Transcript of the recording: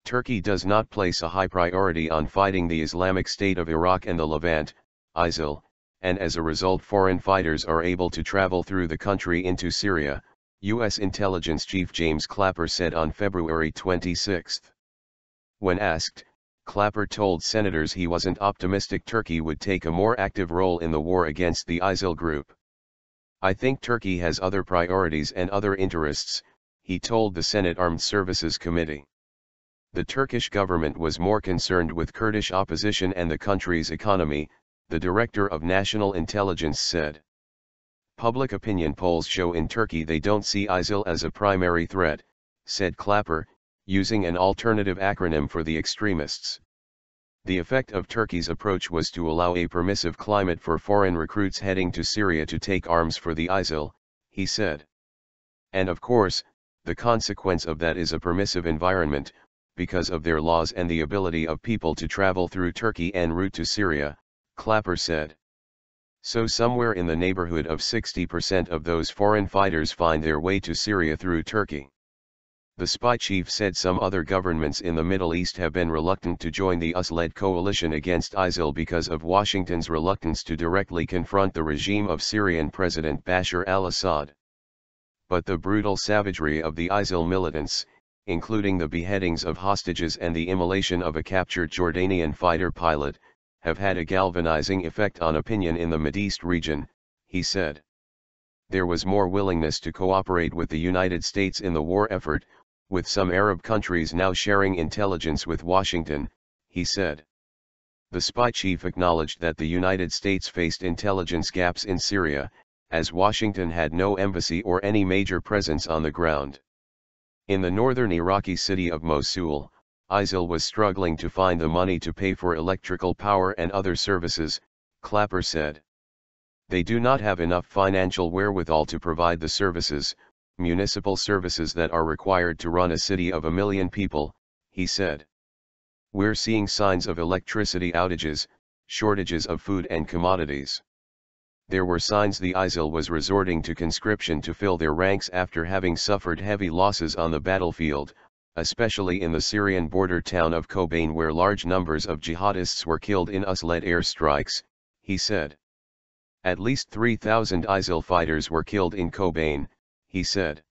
Turkey does not place a high priority on fighting the Islamic State of Iraq and the Levant, ISIL, and as a result foreign fighters are able to travel through the country into Syria, U.S. Intelligence Chief James Clapper said on February 26. When asked, Clapper told senators he wasn't optimistic Turkey would take a more active role in the war against the ISIL group. "I think Turkey has other priorities and other interests," he told the Senate Armed Services Committee. The Turkish government was more concerned with Kurdish opposition and the country's economy, the director of national intelligence said. "Public opinion polls show in Turkey they don't see ISIL as a primary threat," said Clapper, using an alternative acronym for the extremists. The effect of Turkey's approach was to allow a permissive climate for foreign recruits heading to Syria to take arms for the ISIL, he said. "And of course, the consequence of that is a permissive environment, because of their laws and the ability of people to travel through Turkey en route to Syria," Clapper said. "So somewhere in the neighborhood of 60% of those foreign fighters find their way to Syria through Turkey." The spy chief said some other governments in the Middle East have been reluctant to join the US-led coalition against ISIL because of Washington's reluctance to directly confront the regime of Syrian President Bashar al-Assad. But the brutal savagery of the ISIL militants, including the beheadings of hostages and the immolation of a captured Jordanian fighter pilot, have had a galvanizing effect on opinion in the Mideast region, he said. There was more willingness to cooperate with the United States in the war effort, with some Arab countries now sharing intelligence with Washington, he said. The spy chief acknowledged that the United States faced intelligence gaps in Syria, as Washington had no embassy or any major presence on the ground. In the northern Iraqi city of Mosul, ISIL was struggling to find the money to pay for electrical power and other services, Clapper said. They do not have enough financial wherewithal to provide the services, municipal services that are required to run a city of 1 million people, he said. We're seeing signs of electricity outages, shortages of food and commodities. There were signs the ISIL was resorting to conscription to fill their ranks after having suffered heavy losses on the battlefield, especially in the Syrian border town of Kobane where large numbers of jihadists were killed in US-led airstrikes, he said. At least 3,000 ISIL fighters were killed in Kobane, he said.